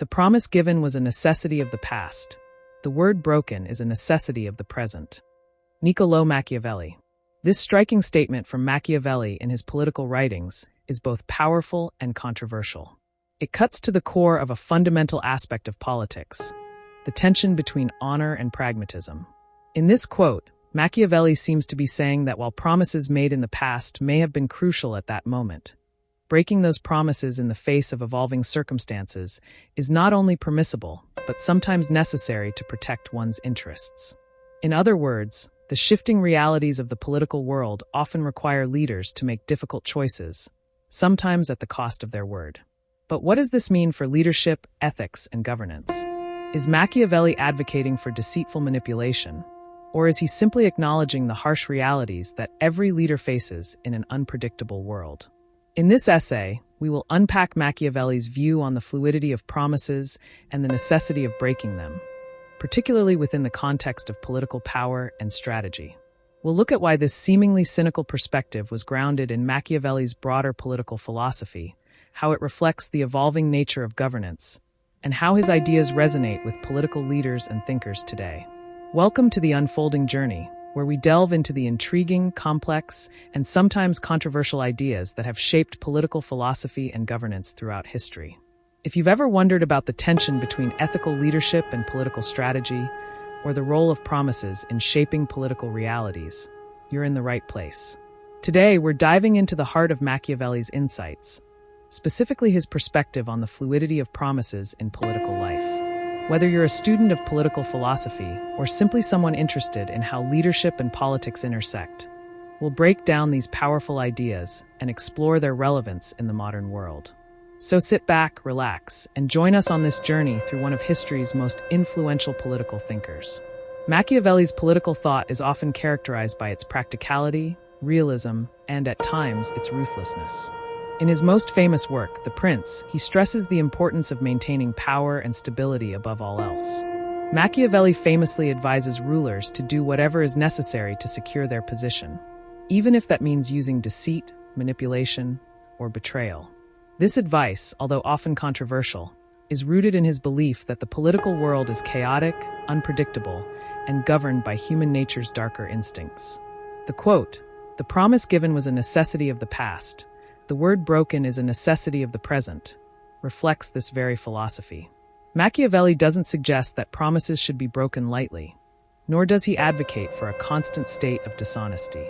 The promise given was a necessity of the past. The word broken is a necessity of the present. Niccolò Machiavelli. This striking statement from Machiavelli in his political writings is both powerful and controversial. It cuts to the core of a fundamental aspect of politics, the tension between honor and pragmatism. In this quote, Machiavelli seems to be saying that while promises made in the past may have been crucial at that moment, breaking those promises in the face of evolving circumstances is not only permissible, but sometimes necessary to protect one's interests. In other words, the shifting realities of the political world often require leaders to make difficult choices, sometimes at the cost of their word. But what does this mean for leadership, ethics, and governance? Is Machiavelli advocating for deceitful manipulation, or is he simply acknowledging the harsh realities that every leader faces in an unpredictable world? In this essay, we will unpack Machiavelli's view on the fluidity of promises and the necessity of breaking them, particularly within the context of political power and strategy. We'll look at why this seemingly cynical perspective was grounded in Machiavelli's broader political philosophy, how it reflects the evolving nature of governance, and how his ideas resonate with political leaders and thinkers today. Welcome to the unfolding journey, where we delve into the intriguing, complex, and sometimes controversial ideas that have shaped political philosophy and governance throughout history. If you've ever wondered about the tension between ethical leadership and political strategy, or the role of promises in shaping political realities, you're in the right place. Today, we're diving into the heart of Machiavelli's insights, specifically his perspective on the fluidity of promises in political life. Whether you're a student of political philosophy or simply someone interested in how leadership and politics intersect, we'll break down these powerful ideas and explore their relevance in the modern world. So sit back, relax, and join us on this journey through one of history's most influential political thinkers. Machiavelli's political thought is often characterized by its practicality, realism, and at times its ruthlessness. In his most famous work, The Prince, he stresses the importance of maintaining power and stability above all else. Machiavelli famously advises rulers to do whatever is necessary to secure their position, even if that means using deceit, manipulation, or betrayal. This advice, although often controversial, is rooted in his belief that the political world is chaotic, unpredictable, and governed by human nature's darker instincts. The quote, "The promise given was a necessity of the past. The word broken is a necessity of the present," reflects this very philosophy. Machiavelli doesn't suggest that promises should be broken lightly, nor does he advocate for a constant state of dishonesty.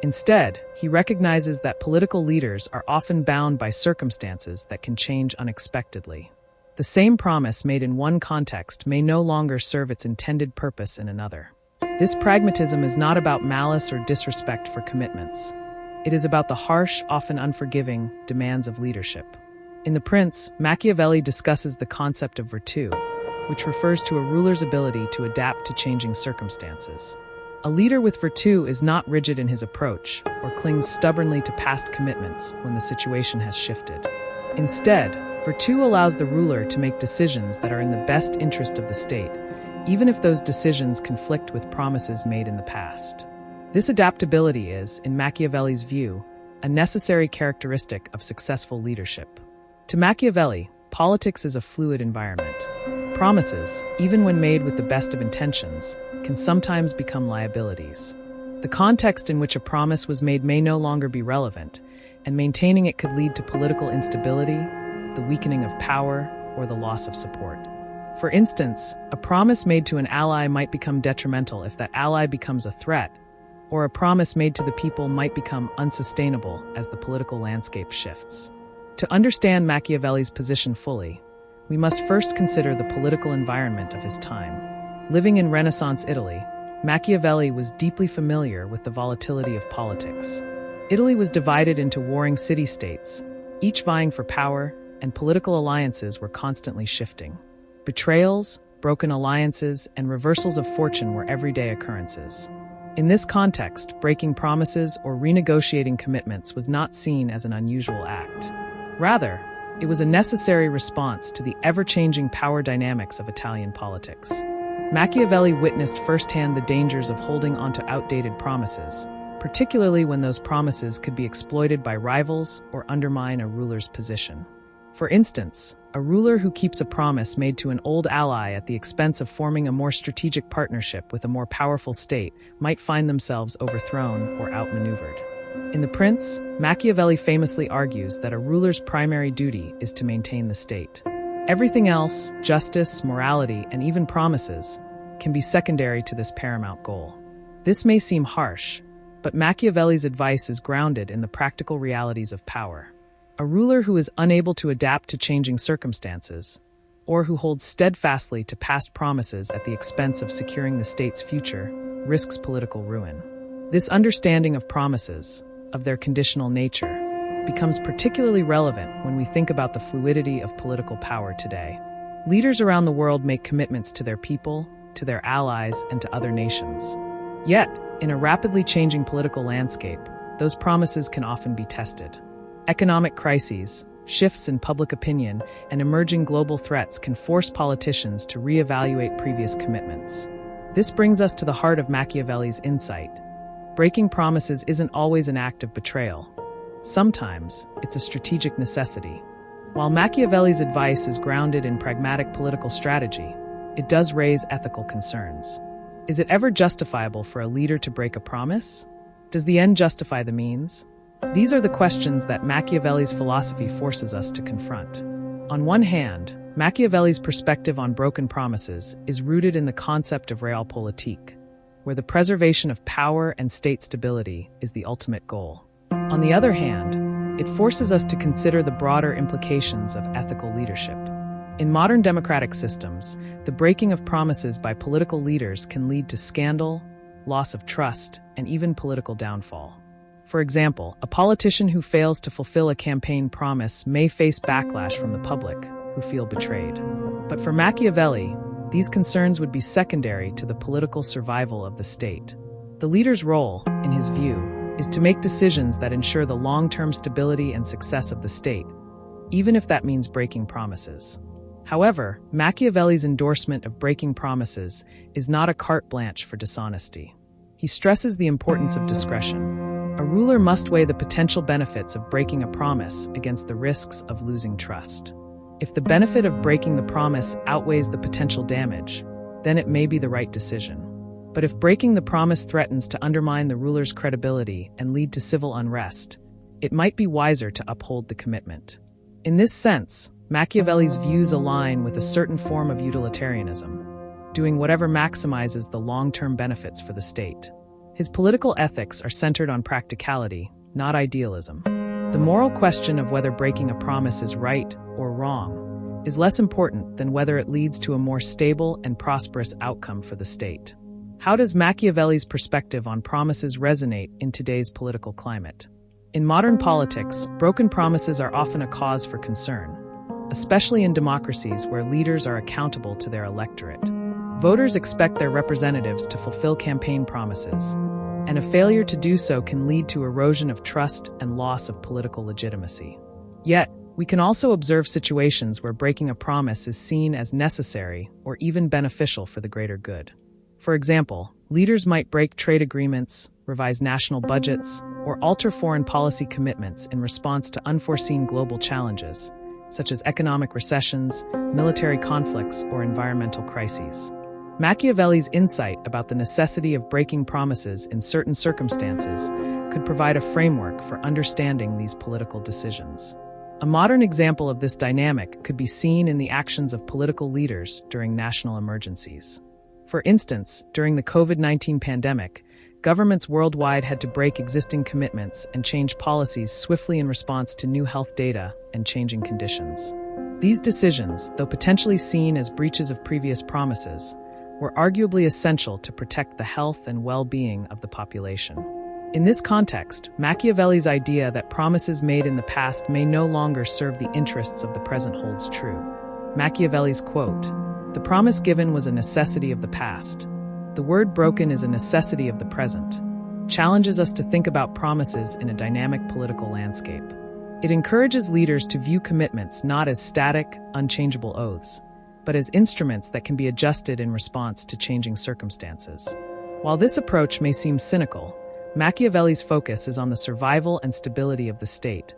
Instead, he recognizes that political leaders are often bound by circumstances that can change unexpectedly. The same promise made in one context may no longer serve its intended purpose in another. This pragmatism is not about malice or disrespect for commitments. It is about the harsh, often unforgiving, demands of leadership. In The Prince, Machiavelli discusses the concept of virtù, which refers to a ruler's ability to adapt to changing circumstances. A leader with virtù is not rigid in his approach or clings stubbornly to past commitments when the situation has shifted. Instead, virtù allows the ruler to make decisions that are in the best interest of the state, even if those decisions conflict with promises made in the past. This adaptability is, in Machiavelli's view, a necessary characteristic of successful leadership. To Machiavelli, politics is a fluid environment. Promises, even when made with the best of intentions, can sometimes become liabilities. The context in which a promise was made may no longer be relevant, and maintaining it could lead to political instability, the weakening of power, or the loss of support. For instance, a promise made to an ally might become detrimental if that ally becomes a threat, or a promise made to the people might become unsustainable as the political landscape shifts. To understand Machiavelli's position fully, we must first consider the political environment of his time. Living in Renaissance Italy, Machiavelli was deeply familiar with the volatility of politics. Italy was divided into warring city-states, each vying for power, and political alliances were constantly shifting. Betrayals, broken alliances, and reversals of fortune were everyday occurrences. In this context, breaking promises or renegotiating commitments was not seen as an unusual act. Rather, it was a necessary response to the ever-changing power dynamics of Italian politics. Machiavelli witnessed firsthand the dangers of holding onto outdated promises, particularly when those promises could be exploited by rivals or undermine a ruler's position. For instance, a ruler who keeps a promise made to an old ally at the expense of forming a more strategic partnership with a more powerful state might find themselves overthrown or outmaneuvered. In The Prince, Machiavelli famously argues that a ruler's primary duty is to maintain the state. Everything else, justice, morality, and even promises, can be secondary to this paramount goal. This may seem harsh, but Machiavelli's advice is grounded in the practical realities of power. A ruler who is unable to adapt to changing circumstances, or who holds steadfastly to past promises at the expense of securing the state's future, risks political ruin. This understanding of promises, of their conditional nature, becomes particularly relevant when we think about the fluidity of political power today. Leaders around the world make commitments to their people, to their allies, and to other nations. Yet, in a rapidly changing political landscape, those promises can often be tested. Economic crises, shifts in public opinion, and emerging global threats can force politicians to reevaluate previous commitments. This brings us to the heart of Machiavelli's insight. Breaking promises isn't always an act of betrayal. Sometimes, it's a strategic necessity. While Machiavelli's advice is grounded in pragmatic political strategy, it does raise ethical concerns. Is it ever justifiable for a leader to break a promise? Does the end justify the means? These are the questions that Machiavelli's philosophy forces us to confront. On one hand, Machiavelli's perspective on broken promises is rooted in the concept of Realpolitik, where the preservation of power and state stability is the ultimate goal. On the other hand, it forces us to consider the broader implications of ethical leadership. In modern democratic systems, the breaking of promises by political leaders can lead to scandal, loss of trust, and even political downfall. For example, a politician who fails to fulfill a campaign promise may face backlash from the public, who feel betrayed. But for Machiavelli, these concerns would be secondary to the political survival of the state. The leader's role, in his view, is to make decisions that ensure the long-term stability and success of the state, even if that means breaking promises. However, Machiavelli's endorsement of breaking promises is not a carte blanche for dishonesty. He stresses the importance of discretion. A ruler must weigh the potential benefits of breaking a promise against the risks of losing trust. If the benefit of breaking the promise outweighs the potential damage, then it may be the right decision. But if breaking the promise threatens to undermine the ruler's credibility and lead to civil unrest, it might be wiser to uphold the commitment. In this sense, Machiavelli's views align with a certain form of utilitarianism, doing whatever maximizes the long-term benefits for the state. His political ethics are centered on practicality, not idealism. The moral question of whether breaking a promise is right or wrong is less important than whether it leads to a more stable and prosperous outcome for the state. How does Machiavelli's perspective on promises resonate in today's political climate? In modern politics, broken promises are often a cause for concern, especially in democracies where leaders are accountable to their electorate. Voters expect their representatives to fulfill campaign promises, and a failure to do so can lead to erosion of trust and loss of political legitimacy. Yet, we can also observe situations where breaking a promise is seen as necessary or even beneficial for the greater good. For example, leaders might break trade agreements, revise national budgets, or alter foreign policy commitments in response to unforeseen global challenges, such as economic recessions, military conflicts, or environmental crises. Machiavelli's insight about the necessity of breaking promises in certain circumstances could provide a framework for understanding these political decisions. A modern example of this dynamic could be seen in the actions of political leaders during national emergencies. For instance, during the COVID-19 pandemic, governments worldwide had to break existing commitments and change policies swiftly in response to new health data and changing conditions. These decisions, though potentially seen as breaches of previous promises, were arguably essential to protect the health and well-being of the population. In this context, Machiavelli's idea that promises made in the past may no longer serve the interests of the present holds true. Machiavelli's quote, "The promise given was a necessity of the past. The word broken is a necessity of the present," challenges us to think about promises in a dynamic political landscape. It encourages leaders to view commitments not as static, unchangeable oaths, but as instruments that can be adjusted in response to changing circumstances. While this approach may seem cynical, Machiavelli's focus is on the survival and stability of the state.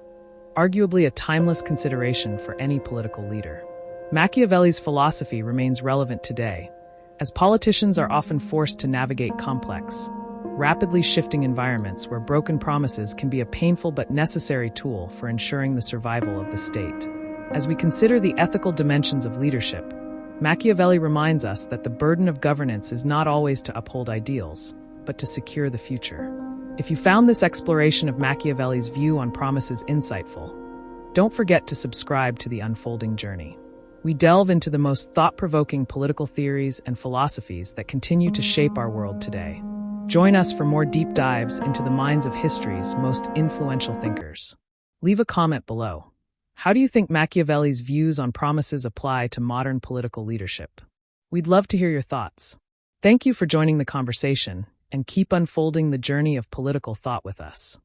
arguably a timeless consideration for any political leader. Machiavelli's philosophy remains relevant today, as politicians are often forced to navigate complex, rapidly shifting environments where broken promises can be a painful but necessary tool for ensuring the survival of the state. As we consider the ethical dimensions of leadership, Machiavelli reminds us that the burden of governance is not always to uphold ideals, but to secure the future. If you found this exploration of Machiavelli's view on promises insightful, don't forget to subscribe to The Unfolding Journey. We delve into the most thought-provoking political theories and philosophies that continue to shape our world today. Join us for more deep dives into the minds of history's most influential thinkers. Leave a comment below. How do you think Machiavelli's views on promises apply to modern political leadership? We'd love to hear your thoughts. Thank you for joining the conversation, and keep unfolding the journey of political thought with us.